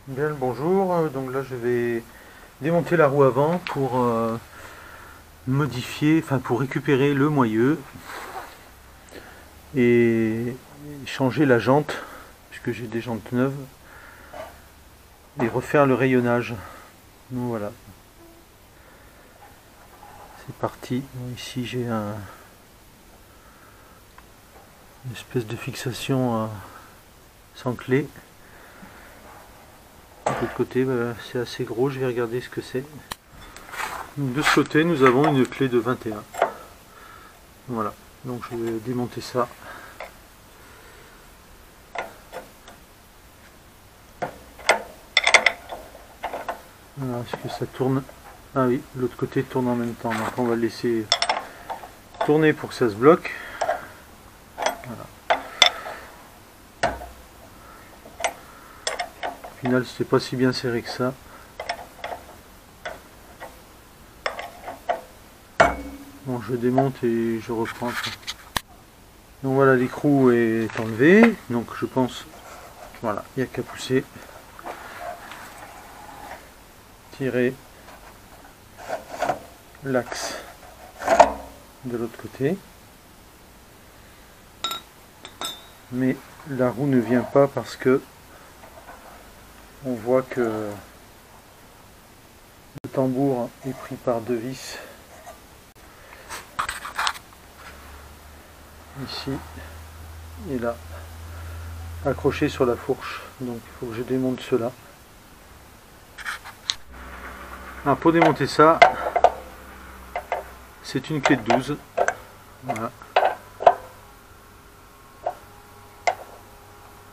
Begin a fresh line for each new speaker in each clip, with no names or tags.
Bien le bonjour, donc là je vais démonter la roue avant pour modifier, enfin pour récupérer le moyeu et changer la jante, puisque j'ai des jantes neuves, et refaire le rayonnage. Donc voilà, c'est parti. Donc ici j'ai une espèce de fixation sans clé. De l'autre côté, c'est assez gros, je vais regarder ce que c'est. Donc de ce côté, nous avons une clé de 21. Voilà, donc je vais démonter ça. Voilà, est-ce que ça tourne? Ah oui, l'autre côté tourne en même temps, donc on va le laisser tourner pour que ça se bloque. Voilà. Au final, c'est pas si bien serré que ça. Bon, je démonte et je reprends après. Donc voilà, l'écrou est enlevé, donc je pense, voilà, il n'y a qu'à pousser, tirer l'axe de l'autre côté, mais la roue ne vient pas parce que on voit que le tambour est pris par deux vis ici et là, accroché sur la fourche, donc il faut que je démonte cela. Alors pour démonter ça, c'est une clé de 12. Voilà.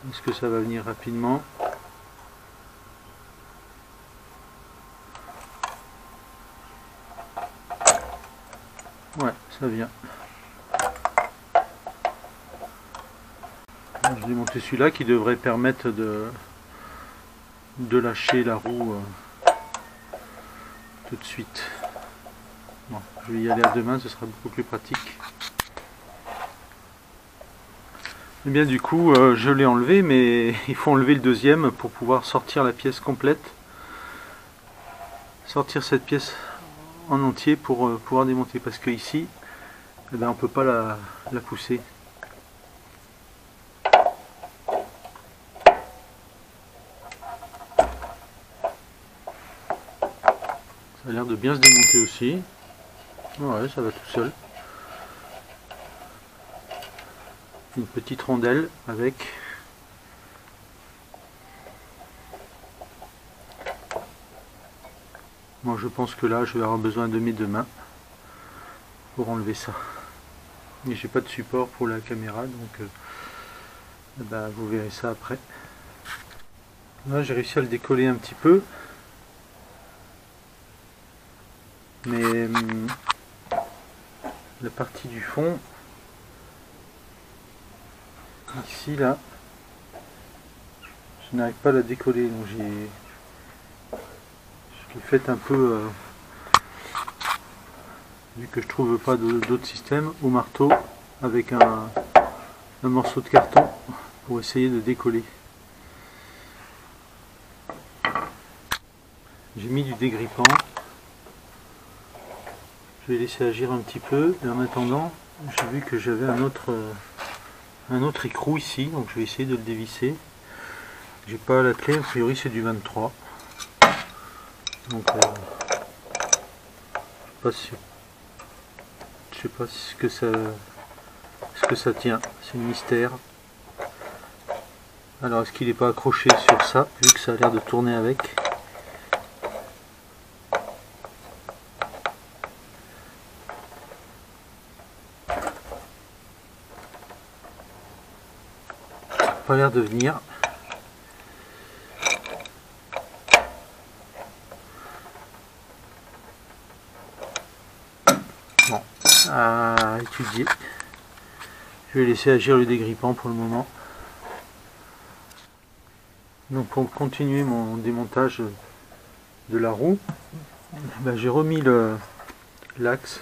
Est-ce que ça va venir rapidement? Ouais, ça vient. Je vais démonter celui-là qui devrait permettre de lâcher la roue tout de suite. Bon, je vais y aller à deux mains, ce sera beaucoup plus pratique. Et bien du coup, je l'ai enlevé, mais il faut enlever le deuxième pour pouvoir sortir la pièce complète. Sortir cette pièce en entier pour pouvoir démonter, parce que ici, eh ben, on ne peut pas la pousser. Ça a l'air de bien se démonter aussi. Ouais, ça va tout seul. Une petite rondelle avec moi je pense que là je vais avoir besoin de mes deux mains pour enlever ça. Et j'ai pas de support pour la caméra, donc ben, vous verrez ça après. Là j'ai réussi à le décoller un petit peu, mais la partie du fond ici là, je n'arrive pas à la décoller, donc je l'ai fait un peu vu que je trouve pas d'autre système, au marteau avec un morceau de carton pour essayer de décoller. J'ai mis du dégrippant, je vais laisser agir un petit peu, et en attendant j'ai vu que j'avais un autre écrou ici, donc je vais essayer de le dévisser. J'ai pas la clé, a priori c'est du 23, donc je sais pas ce que ça tient, c'est le mystère. Alors est-ce qu'il n'est pas accroché sur ça, vu que ça a l'air de tourner avec? Pas l'air de venir. Bon, à étudier. Je vais laisser agir le dégrippant pour le moment. Donc pour continuer mon démontage de la roue, ben j'ai remis l'axe.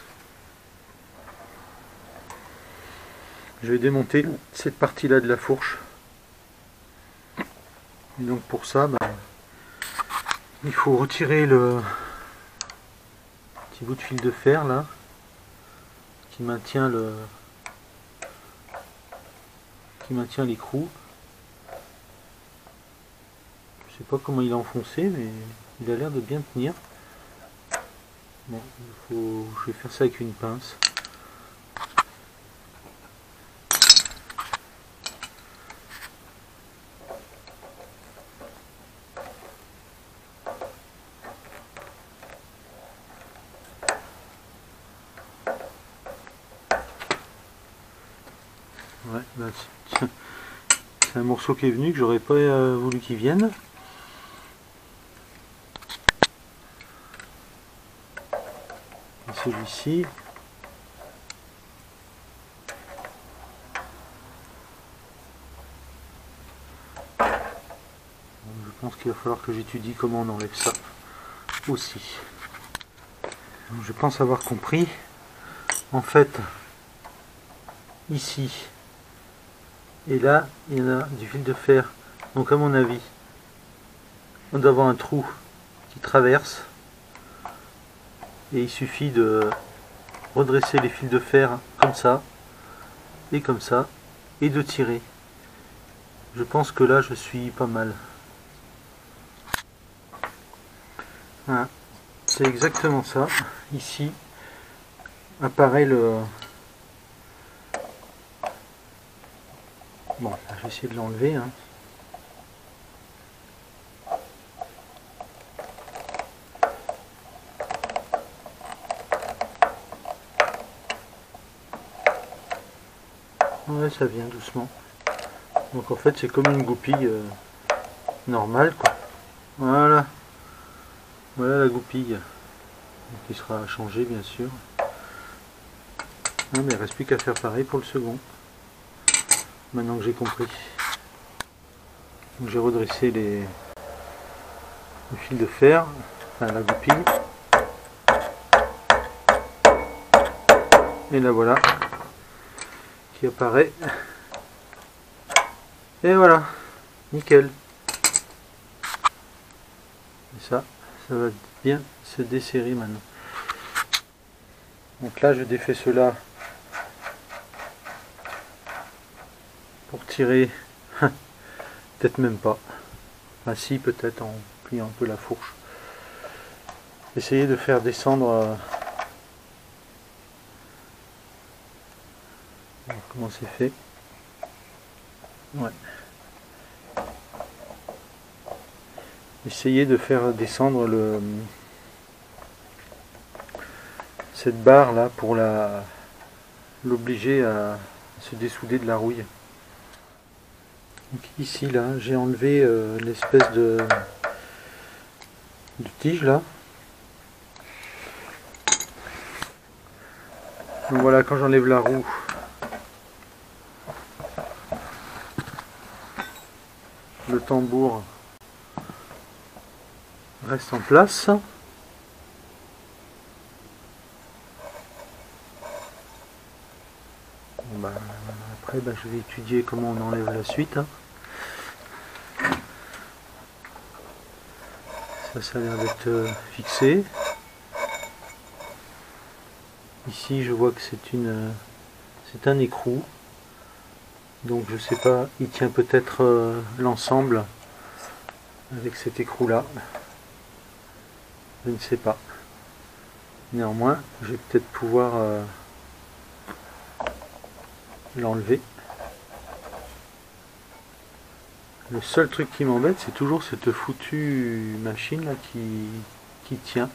Je vais démonter cette partie là de la fourche. Et donc pour ça, ben, Il faut retirer le petit bout de fil de fer là qui maintient l'écrou. Je sais pas comment il a enfoncé, mais il a l'air de bien tenir. Bon, je vais faire ça avec une pince. Ouais, bah, c'est un morceau qui est venu que j'aurais pas voulu qu'il vienne. Celui-ci. Je pense qu'il va falloir que j'étudie comment on enlève ça aussi. Je pense avoir compris. En fait, ici et là, il y en a du fil de fer. Donc à mon avis, on doit avoir un trou qui traverse. Et il suffit de redresser les fils de fer comme ça, et de tirer. Je pense que là, je suis pas mal. Voilà. C'est exactement ça. Ici apparaît le... Bon, là, je vais essayer de l'enlever. Hein. Ouais, ça vient doucement. Donc en fait c'est comme une goupille normale quoi. Voilà. Voilà la goupille. Qui sera changée bien sûr. Ah, mais il ne reste plus qu'à faire pareil pour le second. Maintenant que j'ai compris. Donc j'ai redressé le fil de fer. Enfin la goupille. Et la voilà. Qui apparaît. Et voilà, nickel. Et ça va bien se desserrer maintenant. Donc là, je défais cela pour tirer. Peut-être même pas. Ah si, peut-être en pliant un peu la fourche. Essayer de faire descendre. Comment c'est fait? Ouais. Essayer de faire descendre cette barre là pour l'obliger à se dessouder de la rouille. Donc ici là, j'ai enlevé l'espèce de tige là. Donc voilà, quand j'enlève la roue, le tambour reste en place. Bon bah, après je vais étudier comment on enlève la suite. Hein. Ça a l'air d'être fixé. Ici je vois que c'est un écrou. Donc je sais pas, il tient peut-être l'ensemble avec cet écrou là. Je ne sais pas. Néanmoins, je vais peut-être pouvoir l'enlever. Le seul truc qui m'embête, c'est toujours cette foutue machine là qui tient.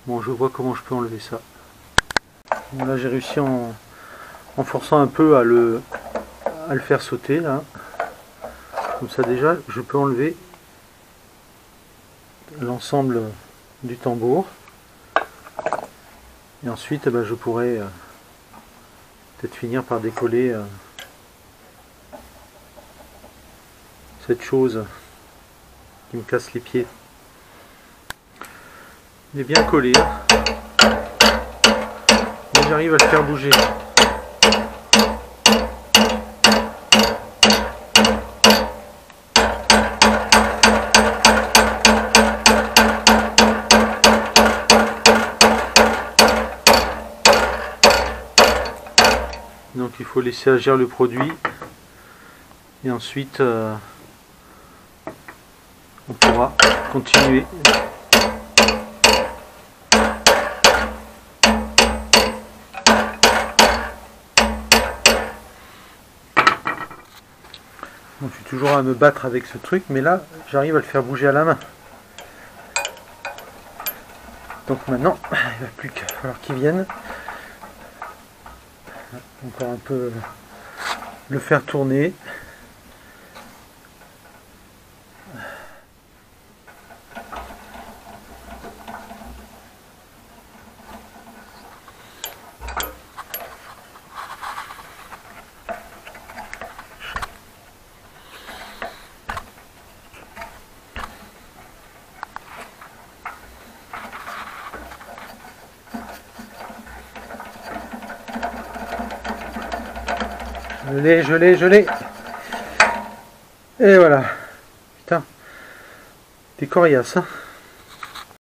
Bon, je vois comment je peux enlever ça. Bon, là, j'ai réussi en forçant un peu à le faire sauter là. Comme ça déjà, je peux enlever l'ensemble du tambour. Et ensuite, je pourrais peut-être finir par décoller cette chose qui me casse les pieds. Il est bien collé. Mais j'arrive à le faire bouger. il faut laisser agir le produit et ensuite on pourra continuer. Donc, je suis toujours à me battre avec ce truc, mais là j'arrive à le faire bouger à la main. Donc maintenant il va plus qu'à falloir qu'il vienne. Encore un peu le faire tourner. Je l'ai. Et voilà. Putain. T'es coriace, hein.